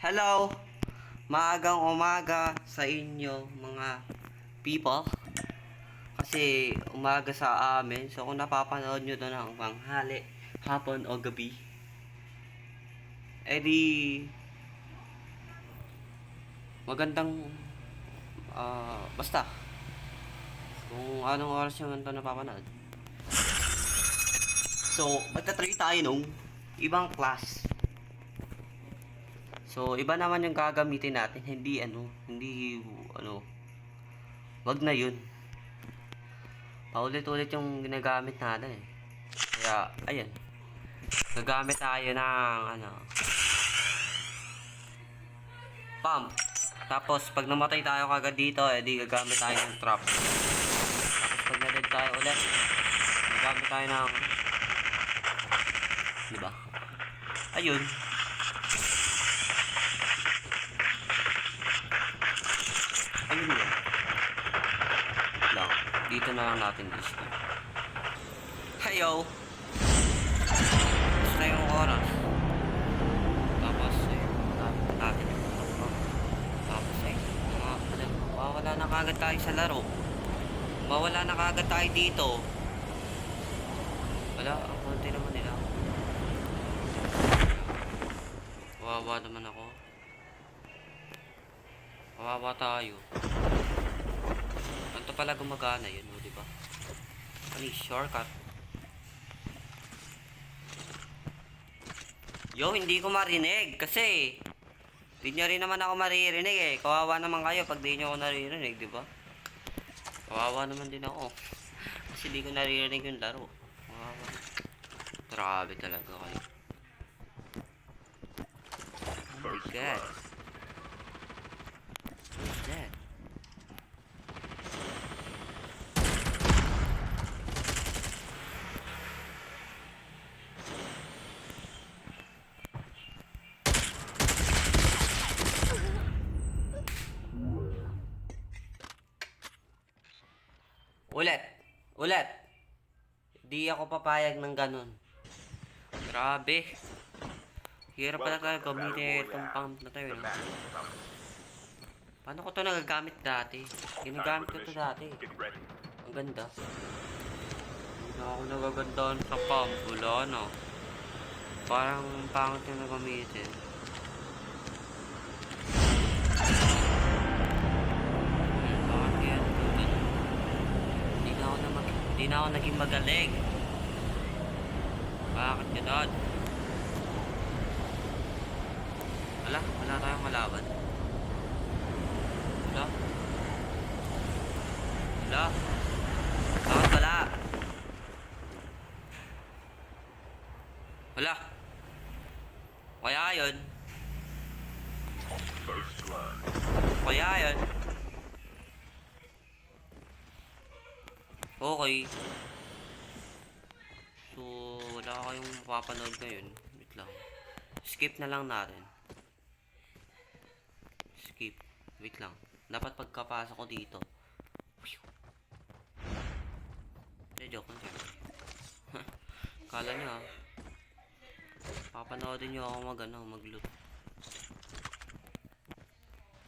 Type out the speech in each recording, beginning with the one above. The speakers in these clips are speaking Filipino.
Hello! Maagang umaga sa inyo mga people. Kasi umaga sa amin. So kung napapanood nyo to ng panghali, hapon o gabi, edi magandang basta kung anong oras nyo ito napapanood. So magta-try tayo nung ibang class. So iba naman yung gagamitin natin, hindi wag na yun. Paulit-ulit yung ginagamit natin eh. Kaya, ayan. Gagamit tayo ng, pump. Tapos, pag namatay tayo kagad dito, edi gagamit tayo ng trap. Tapos, pag na-dead tayo ulit, gagamit tayo ng, diba? Ayun. Ayun yun. Lang. Dito na lang natin i-skip. Hayo! Tapos na yung oras. Tapos, natin. Tapos, mawawala na kagad tayo sa laro. Mawala na kagad tayo dito. Wala, ang konti naman nila. Kawawa naman ako. Kawawa tayo. Ganito pala gumagana yun, di ba? Ano yung shortcut? Yo, hindi ko marinig kasi di nyo rin naman ako maririnig eh. Kawawa naman kayo pag di nyo ako naririnig, di ba? Kawawa naman din ako. Kasi di ko naririnig yung laro. Kawawa. Grabe talaga kayo. Oh my god. What's that? Ulit. Di ako papayag ng ganun. Grabe. Hirap pala tayo gamitin itong pump na tayo. No? Paano ko to nagagamit dati? Ginagamit ko to dati. Ang ganda. Hindi na ako nagagandahan sa pump. Wala no. Parang pangit yung nagamitin. Hindi na ako naging magaling. Bakit gano'n? Wala tayong malaban. Bakit wala? Kaya yun. Okay. So, wala kayong mapapanood ngayon. Wait lang. Skip na lang natin. Skip. Wait lang. Dapat pagkapasok ko dito. Joke lang siyempre. Kala nyo ha. Papanoodin nyo ako mag-loot.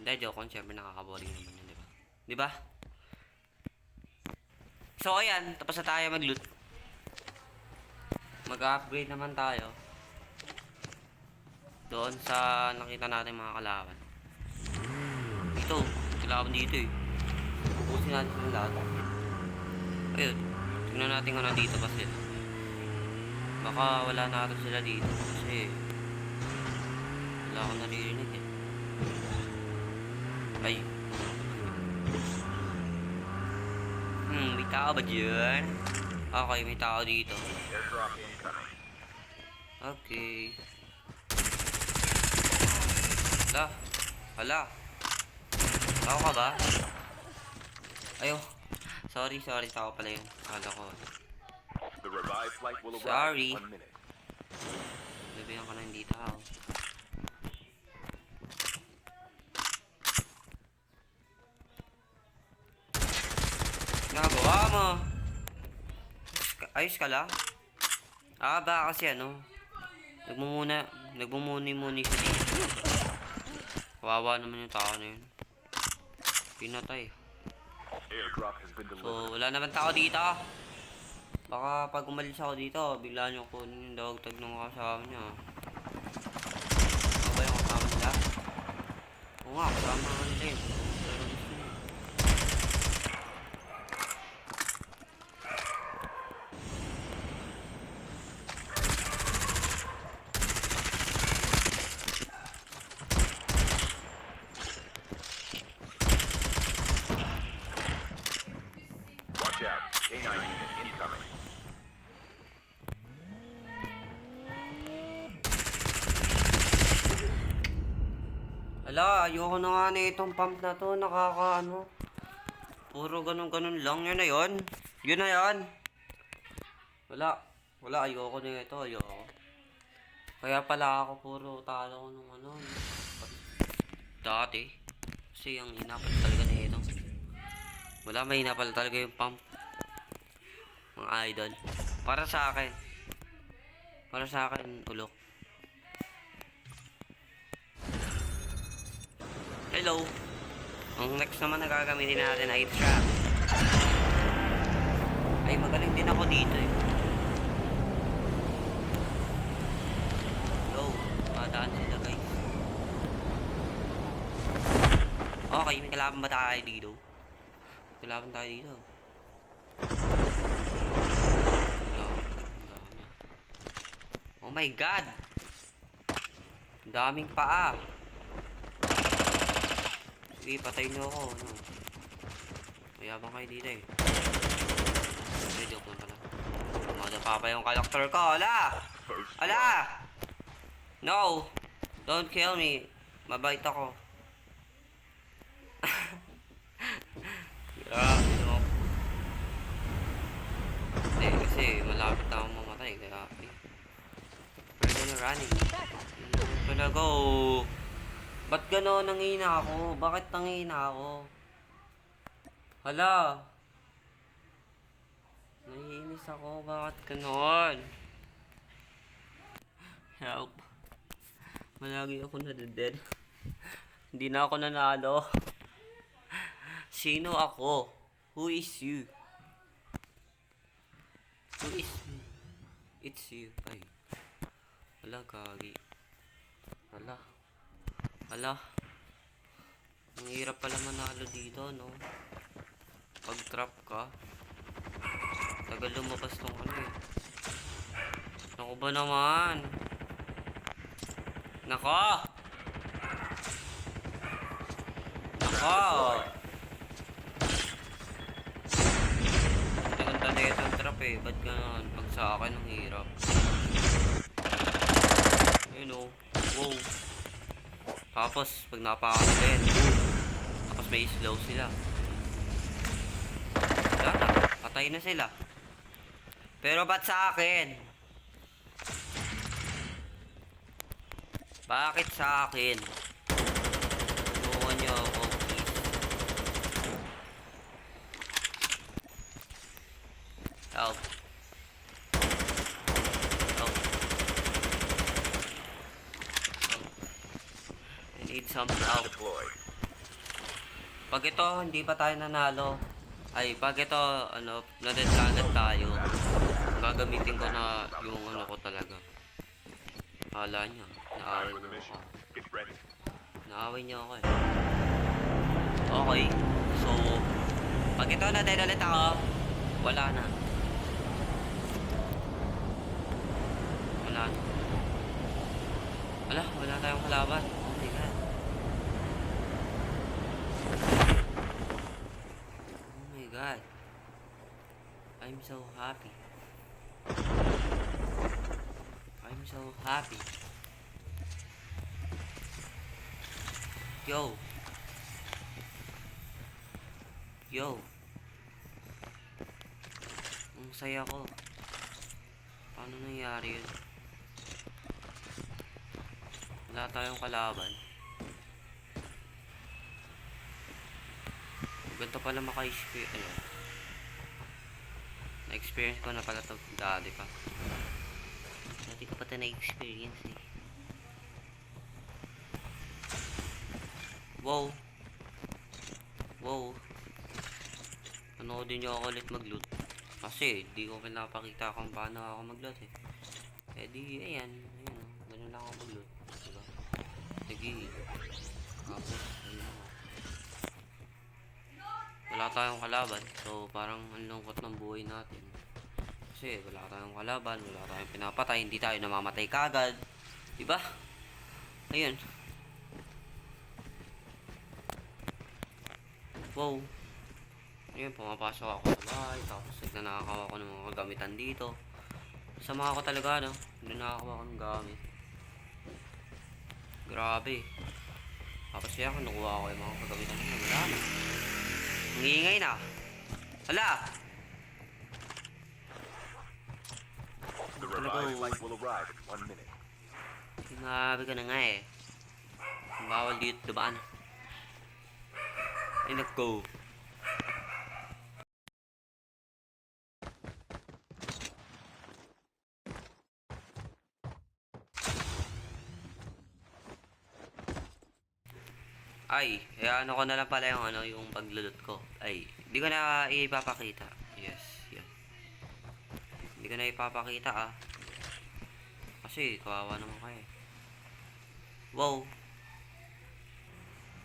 Hindi, joke lang siyempre. Nakakaboring naman yun, diba? Diba? So, ayan. Tapos na tayo mag-loot. Mag-upgrade naman tayo. Doon sa nakita natin mga kalaban. Ito. Kalaban dito eh. Pupusin natin yung lahat. Ayun. Tingnan natin kung nandito pa sila. Baka wala na ito sila dito. Kasi wala akong naririnig eh. Ay. May tao ba dyan? Okay, may tao dito. Okay. Hala. Tao ka ba? Ayo. Sorry. Tao pala yun. Kala ko. Sorry. Labihan ka na hindi tao. Nagawa mo. Ayos ka lang? Baka kasi nagmumuni-muni siya dito. Kawawa naman yung tao na yun. Pinatay. Airdrop has been delivered. So, wala naman tao dito. Baka pag umalis ako dito, bigla nyo kunin yung dog tag ng kasama niya. Ano ba yung kasama nila? Oo nga, kasama nga nila yun. Pero gusto nyo. Watch out. K9 unit incoming. Ala, ayoko na nga na itong pump na to. Nakakaano. Puro ganun-ganun lang. Yun na yun. Yun na yan. Wala. Wala, ayoko na ito. Ayoko. Kaya pala ako puro talo ko nung ano. Dati. Kasi ang inapal talaga na ito. Wala, may inapal talaga yung pump. Mga idol. Para sa akin. Para sa akin, ulok. Hello. Ang next naman na gagamitin natin ay trap. Ay, magaling din ako dito eh. Yo, madaan sila guys. Okay, may kalaban ba tayo dito? May kalaban tayo dito. Oh my god! Ang daming paa. Sige, patay nyo ako. Ano? Mayabang kayo dito eh. Hindi, joke lang pala. Madapa pa yung karakter ko. Ala! Ala! No! Don't kill me. Mabait ako. Grabe no. Hindi, kasi malapit na akong mamatay. Kaya, we're gonna running. Gonna go. Ba't gano'n nangina ako? Bakit nangina ako? Hala! Naiinis ako. Bakit gano'n? Help. Malagi ako nadeded. Hindi na ako nanalo. Sino ako? Who is you? Who is me? It's you. Ay. Hala, kagi. Hala. Hala. Ang hirap pala manalo dito, no? Pag trap ka. Tagal lumabas tong ano eh. Naku ba naman? Nako! Nako! Naganda na itong trap eh. Ba't ganun? Pag sa akin ang hirap. Ayun o. Wow. Tapos, pag napakagalit, tapos may slow sila. Wala na, patay na sila. Pero ba't sa akin? Bakit sa akin? Tulungan niyo ako, please. Help. Need some help. Pag ito, hindi pa tayo nanalo. Ay, pag ito, ano, nadedlagan tayo. Gagamitin ko na yung ano ko talaga. Hala niya. Naaway niyo ako. Naaway niyo ako eh. Okay. So, pag ito nadedlagan ako, wala na. Wala na. Wala tayong kalaban. Oh my god. Oh my god. I'm so happy. I'm so happy. Yo. Yo. Ang saya ko. Paano nangyari yun? Wala tayong kalaban. Ganito pala maka-experience. Ano? Na-experience ko na pala ito dati pa. Dati ko pa ito na-experience eh. Wow. Wow. Panoodin nyo ako ulit mag-loot. Kasi, di ko pinapakita kung paano ako mag-loot eh. Eh di, ayan. Ayan o. Ganun lang ako mag-loot. Diba? Sige. Tapos, ayun o. Wala tayong kalaban. So, parang ang lungkot ng buhay natin. Kasi, wala tayong kalaban. Wala tayong pinapatay. Hindi tayo namamatay kagad. Diba? Ayun. Wow. Ayun, pumapasok ako sa bahay. Tapos, nagnanakaw ako ng mga kagamitan dito. Sama ako talaga, no? Nanakaw ako ng gamit. Grabe. Tapos kaya kinukuha ko yung mga kagamitan nila. Wala na. Ang iingay na. Hala! The revived flight will arrive in 1 minute. Sinabi ka na nga eh. Bawal dito dumaan. Ay, nag-go. Ay, ano ko na lang pala yung yung paglulot ko. Ay, hindi ko na ipapakita. Yes, yan. Hindi ko na ipapakita Kasi, kawawa naman kayo. Wow.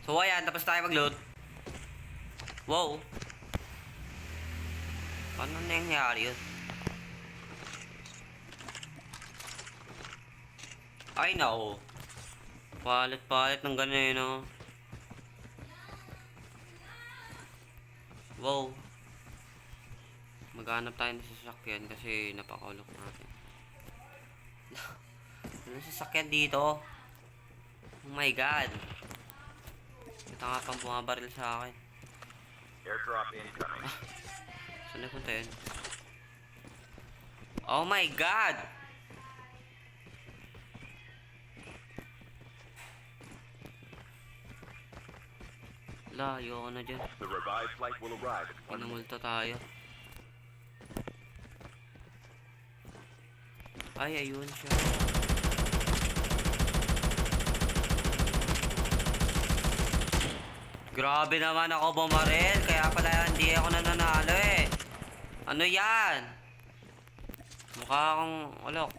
So, ayan, tapos tayo mag-loot. Wow. Paano nangyari yun? Ay, nako. Palit-palit ng ganun, no? Wow. Maghanap tayo ng sasakyan kasi napakulok natin. Ano sasakyan dito? Oh my god. Ito nga pang bumabaril sa akin. Airdrop incoming. Saan napunta yun? Oh my god! La, ayoko na dyan. The revived flight will arrive in 1 minute. Pinamulta tayo. Ay, ayun siya. Grabe naman ako bumaril. Kaya pala hindi ako nananalo eh. Ano yan? Mukha akong alok.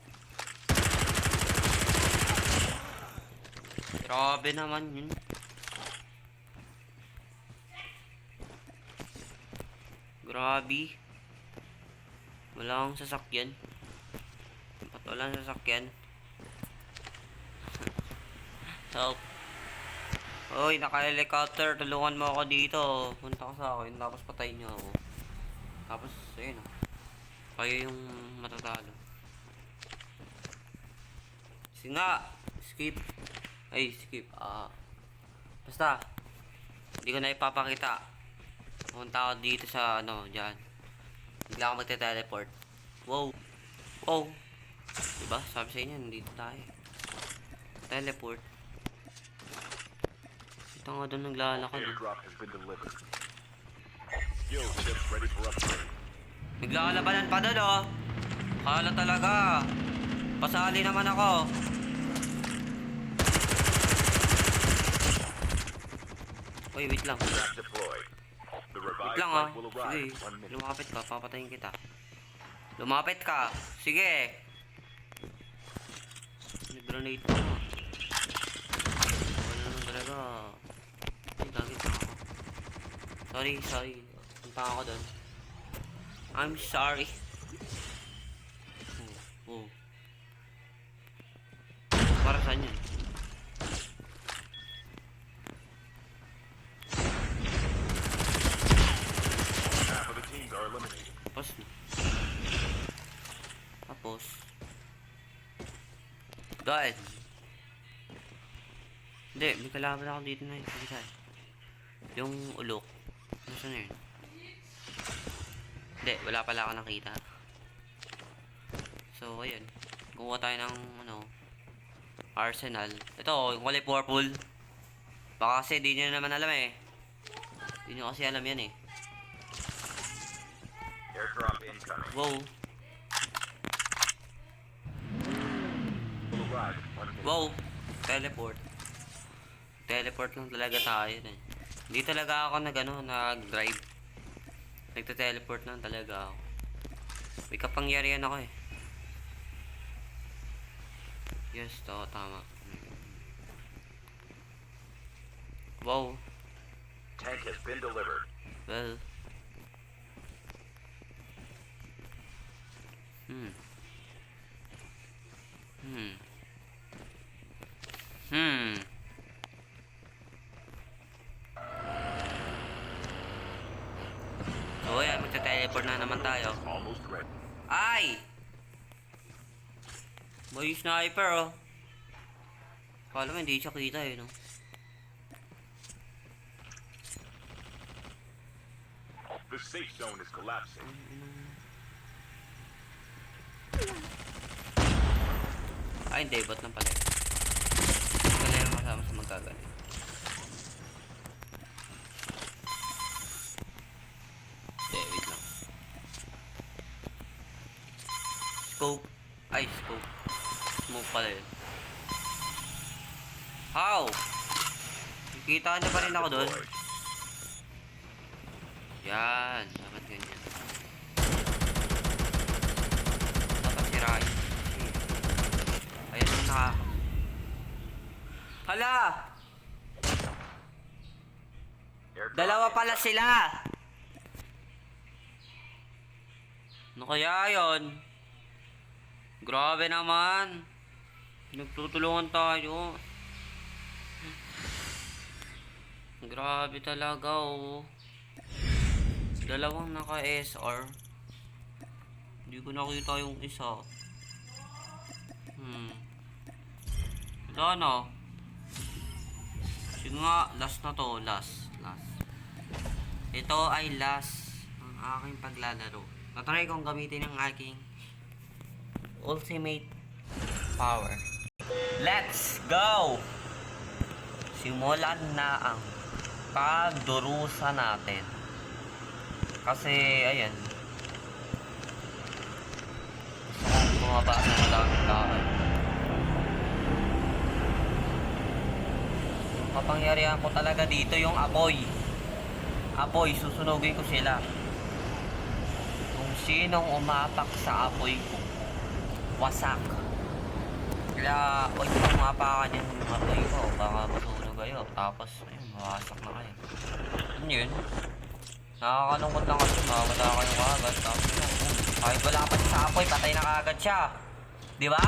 Grabe naman yun. Grabe. Wala akong sasakyan. Ba't walang sasakyan? Help. Oy, naka-helicopter. Tulungan mo ako dito. Punta ka sa akin. Tapos patayin niyo ako. Tapos, ayun o. Kayo yung matatalo. Sige nga. Skip. Ay, skip. Basta. Hindi ko na ipapakita. Punta ako dito sa dyan. Bigla ako magte-teleport. Wow. Wow. Diba? Sabi sa inyo, nandito tayo. Teleport. Ito nga doon naglalakad. Airdrop has been delivered. Skill chips ready for upgrade. Bigla kalabanan pa doon Kala talaga. Pasali naman ako. Uy, wait lang. Trap deployed. The Wait revived lang flight will arrive Sige, in 1 minute. lumapit ka, papatayin kita. Lumapit ka. Sige. Nag-grenade pa. Wala naman talaga. Ay, gagit na ako. Sorry. Punta ako doon. I'm sorry. Oh. Para saan yun? Half of the teams are eliminated. Tapos. Dahil. Hindi, may kalaban ako dito na yun. Yung ulok. Nasaan na yun? Hindi, wala pala ako nakita. So, ayun. Kuha tayo ng, arsenal. Ito, yung kulay purple. Baka kasi di nyo naman alam eh. Di nyo kasi alam yan eh. Airdrop incoming. Wow. Will arrive in 1 minute. Wow. Teleport. Teleport lang talaga tayo eh. Hindi talaga ako nag-drive. Nagte-teleport lang talaga ako. May kapangyarihan ako eh. Yes, to, tama. Wow. Tank has been delivered. Well. Hmm. Hmm. Hmm. So yan, magta-teleport na naman tayo. Almost ready. Ay! May sniper oh. Kala mo hindi siya kita eh no. The safe zone is collapsing. Ay hindi, bot lang pala. Wala yung kasama sa magkagaling. Hindi, wait lang. Scope. Ay, scope. Smoke pala yun. How? Nakikita niya pa rin ako doon. Deployed. Yan. Dapat ganyan. Dapat sirain. Ayan yung Hala! Airdrop Dalawa in- pala sila! Ano kaya yun? Grabe naman. Nagtutulungan tayo. Grabe talaga oh. Dalawang naka-SR. Hindi ko nakita yung isa. Wala na. Sige nga, last na to. Last. Ito ay last ang aking paglalaro. Tatry kong gamitin ang aking ultimate power. Let's go! Simulan na ang pagdurusa natin. Kasi, ayan. Gusto kong bumaba sa madaming tao. Kapangyarihan ko talaga dito yung apoy. Apoy, susunugin ko sila. Kung sinong umapak sa apoy ko, wasak. Kaya, huwag nyo umapakan yung apoy ko. Baka masunog kayo. Tapos, ayun, mawasak na kayo. Ano yun? Nakakalungkot lang kasi mawala kayo kagad. Tapos yun, kahit wala pa siya sa apoy, patay na kagad siya. Di ba?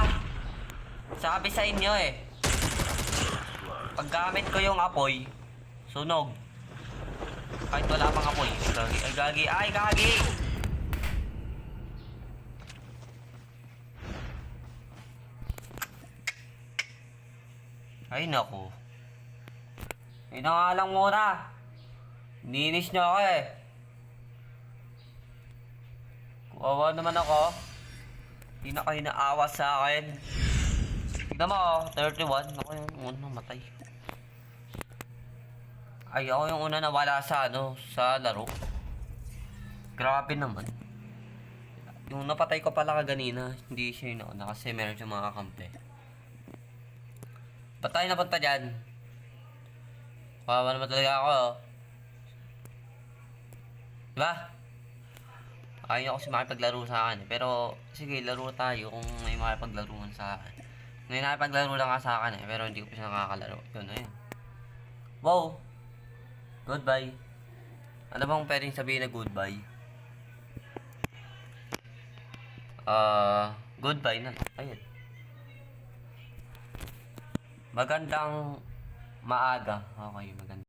Sabi sa inyo eh. Pag gamit ko yung apoy, sunog. Kahit wala pang apoy. Ay, gagi! Ay, naku. Ay, na nga lang muna. Ninis niyo ako eh. Kawawa naman ako. Hindi na kayo naawa sa akin. Tignan mo oh, 31. Ako yung unang matay. Ay, ako yung una nawala sa sa laro. Grabe naman. Yung napatay ko pala kaganina, hindi siya yung nauna kasi meron siyang mga kakampi. Ba't tayo napunta dyan? Kawawa naman talaga ako oh. Diba? Ayaw ako si makipaglaro sa akin. Pero, sige, laro tayo kung may makipaglaruan sa akin. May nakipaglaro lang ka sa akin eh. Pero hindi ko pa siya nakakalaro. Yun, ayun. Wow! Goodbye. Ano bang pwedeng sabihin na goodbye? Goodbye na. Ayun. Magandang maaga. Okay, magandang